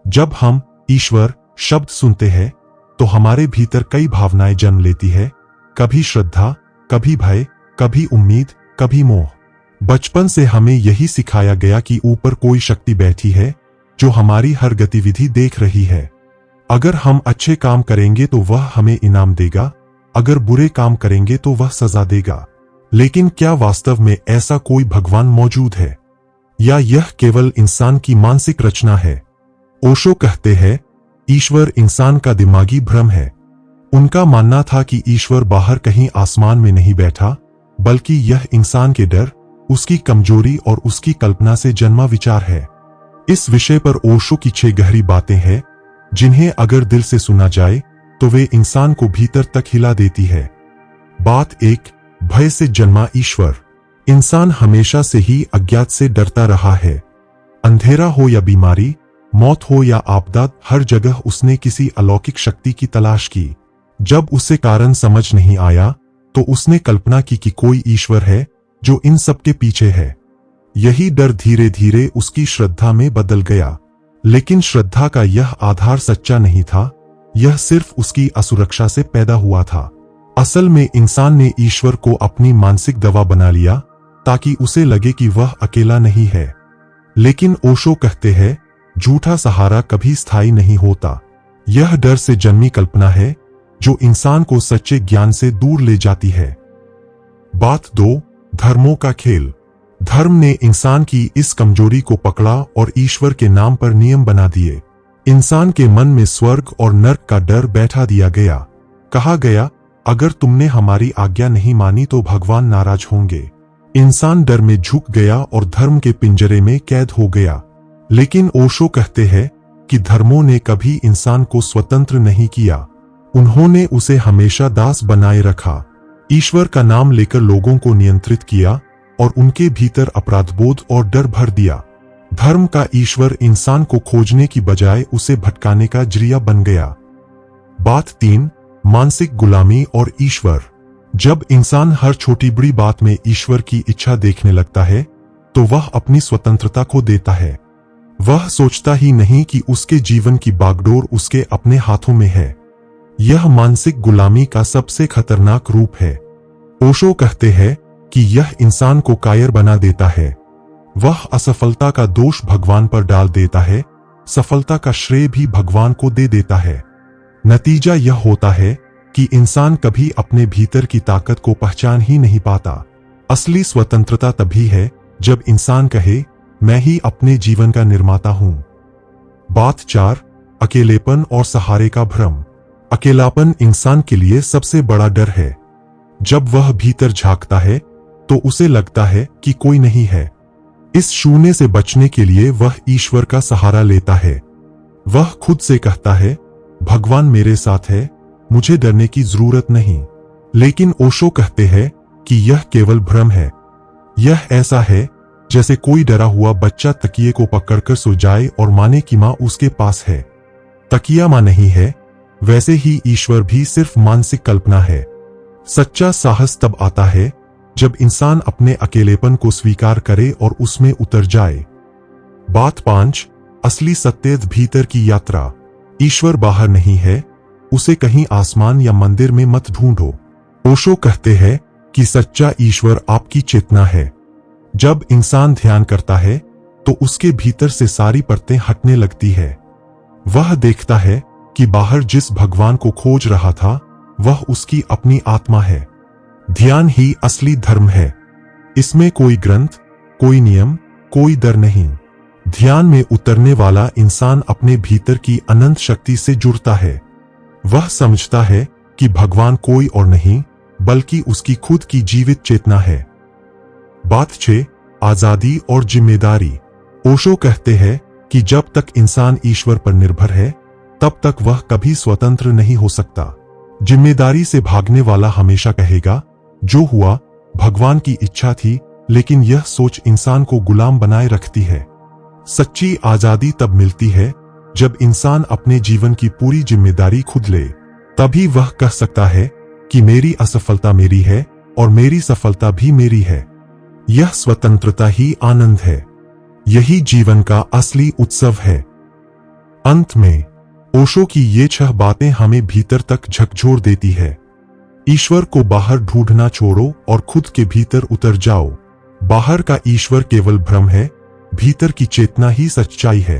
जब हम ईश्वर शब्द सुनते हैं तो हमारे भीतर कई भावनाएं जन्म लेती है, कभी श्रद्धा, कभी भय, कभी उम्मीद, कभी मोह। बचपन से हमें यही सिखाया गया कि ऊपर कोई शक्ति बैठी है जो हमारी हर गतिविधि देख रही है। अगर हम अच्छे काम करेंगे तो वह हमें इनाम देगा, अगर बुरे काम करेंगे तो वह सजा देगा। लेकिन क्या वास्तव में ऐसा कोई भगवान मौजूद है, या यह केवल इंसान की मानसिक रचना है? ओशो कहते हैं, ईश्वर इंसान का दिमागी भ्रम है। उनका मानना था कि ईश्वर बाहर कहीं आसमान में नहीं बैठा, बल्कि यह इंसान के डर, उसकी कमजोरी और उसकी कल्पना से जन्मा विचार है। इस विषय पर ओशो की 6 गहरी बातें हैं, जिन्हें अगर दिल से सुना जाए तो वे इंसान को भीतर तक हिला देती है। बात 1, भय से जन्मा ईश्वर। इंसान हमेशा से ही अज्ञात से डरता रहा है। अंधेरा हो या बीमारी, मौत हो या आपदा, हर जगह उसने किसी अलौकिक शक्ति की तलाश की। जब उसे कारण समझ नहीं आया तो उसने कल्पना की कि कोई ईश्वर है जो इन सब के पीछे है। यही डर धीरे धीरे उसकी श्रद्धा में बदल गया। लेकिन श्रद्धा का यह आधार सच्चा नहीं था, यह सिर्फ उसकी असुरक्षा से पैदा हुआ था। असल में इंसान ने ईश्वर को अपनी मानसिक दवा बना लिया ताकि उसे लगे कि वह अकेला नहीं है। लेकिन ओशो कहते हैं, झूठा सहारा कभी स्थायी नहीं होता। यह डर से जन्मी कल्पना है जो इंसान को सच्चे ज्ञान से दूर ले जाती है। बात 2, धर्मों का खेल। धर्म ने इंसान की इस कमजोरी को पकड़ा और ईश्वर के नाम पर नियम बना दिए। इंसान के मन में स्वर्ग और नर्क का डर बैठा दिया गया। कहा गया, अगर तुमने हमारी आज्ञा नहीं मानी तो भगवान नाराज होंगे। इंसान डर में झुक गया और धर्म के पिंजरे में कैद हो गया। लेकिन ओशो कहते हैं कि धर्मों ने कभी इंसान को स्वतंत्र नहीं किया, उन्होंने उसे हमेशा दास बनाए रखा। ईश्वर का नाम लेकर लोगों को नियंत्रित किया और उनके भीतर अपराधबोध और डर भर दिया। धर्म का ईश्वर इंसान को खोजने की बजाय उसे भटकाने का जरिया बन गया। बात 3, मानसिक गुलामी और ईश्वर। जब इंसान हर छोटी बड़ी बात में ईश्वर की इच्छा देखने लगता है तो वह अपनी स्वतंत्रता खो देता है। वह सोचता ही नहीं कि उसके जीवन की बागडोर उसके अपने हाथों में है। यह मानसिक गुलामी का सबसे खतरनाक रूप है। ओशो कहते हैं कि यह इंसान को कायर बना देता है। वह असफलता का दोष भगवान पर डाल देता है, सफलता का श्रेय भी भगवान को दे देता है। नतीजा यह होता है कि इंसान कभी अपने भीतर की ताकत को पहचान ही नहीं पाता। असली स्वतंत्रता तभी है जब इंसान कहे, मैं ही अपने जीवन का निर्माता हूं। बात 4, अकेलेपन और सहारे का भ्रम। अकेलापन इंसान के लिए सबसे बड़ा डर है। जब वह भीतर झांकता है तो उसे लगता है कि कोई नहीं है। इस शून्य से बचने के लिए वह ईश्वर का सहारा लेता है। वह खुद से कहता है, भगवान मेरे साथ है, मुझे डरने की जरूरत नहीं। लेकिन ओशो कहते हैं कि यह केवल भ्रम है। यह ऐसा है जैसे कोई डरा हुआ बच्चा तकिए को पकड़कर सो जाए और माने कि मां उसके पास है। तकिया मां नहीं है, वैसे ही ईश्वर भी सिर्फ मानसिक कल्पना है। सच्चा साहस तब आता है जब इंसान अपने अकेलेपन को स्वीकार करे और उसमें उतर जाए। बात 5, असली सत्य भीतर की यात्रा। ईश्वर बाहर नहीं है, उसे कहीं आसमान या मंदिर में मत ढूंढो। ओशो कहते हैं कि सच्चा ईश्वर आपकी चेतना है। जब इंसान ध्यान करता है तो उसके भीतर से सारी परतें हटने लगती है। वह देखता है कि बाहर जिस भगवान को खोज रहा था वह उसकी अपनी आत्मा है। ध्यान ही असली धर्म है। इसमें कोई ग्रंथ, कोई नियम, कोई डर नहीं। ध्यान में उतरने वाला इंसान अपने भीतर की अनंत शक्ति से जुड़ता है। वह समझता है कि भगवान कोई और नहीं बल्कि उसकी खुद की जीवित चेतना है। बात 6, आजादी और जिम्मेदारी। ओशो कहते हैं कि जब तक इंसान ईश्वर पर निर्भर है तब तक वह कभी स्वतंत्र नहीं हो सकता। जिम्मेदारी से भागने वाला हमेशा कहेगा, जो हुआ भगवान की इच्छा थी, लेकिन यह सोच इंसान को गुलाम बनाए रखती है। सच्ची आजादी तब मिलती है जब इंसान अपने जीवन की पूरी जिम्मेदारी खुद ले। तभी वह कह सकता है कि मेरी असफलता मेरी है और मेरी सफलता भी मेरी है। यह स्वतंत्रता ही आनंद है। यही जीवन का असली उत्सव है। अंत में ओशो की ये 6 बातें हमें भीतर तक झकझोर देती है। ईश्वर को बाहर ढूंढना छोड़ो और खुद के भीतर उतर जाओ। बाहर का ईश्वर केवल भ्रम है, भीतर की चेतना ही सच्चाई है।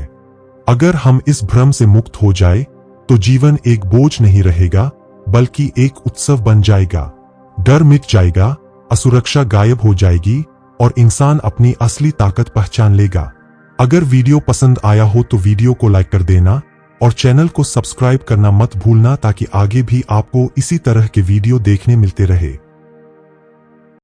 अगर हम इस भ्रम से मुक्त हो जाए तो जीवन एक बोझ नहीं रहेगा, बल्कि एक उत्सव बन जाएगा। डर मिट जाएगा, असुरक्षा गायब हो जाएगी और इंसान अपनी असली ताकत पहचान लेगा। अगर वीडियो पसंद आया हो तो वीडियो को लाइक कर देना और चैनल को सब्सक्राइब करना मत भूलना, ताकि आगे भी आपको इसी तरह के वीडियो देखने मिलते रहे।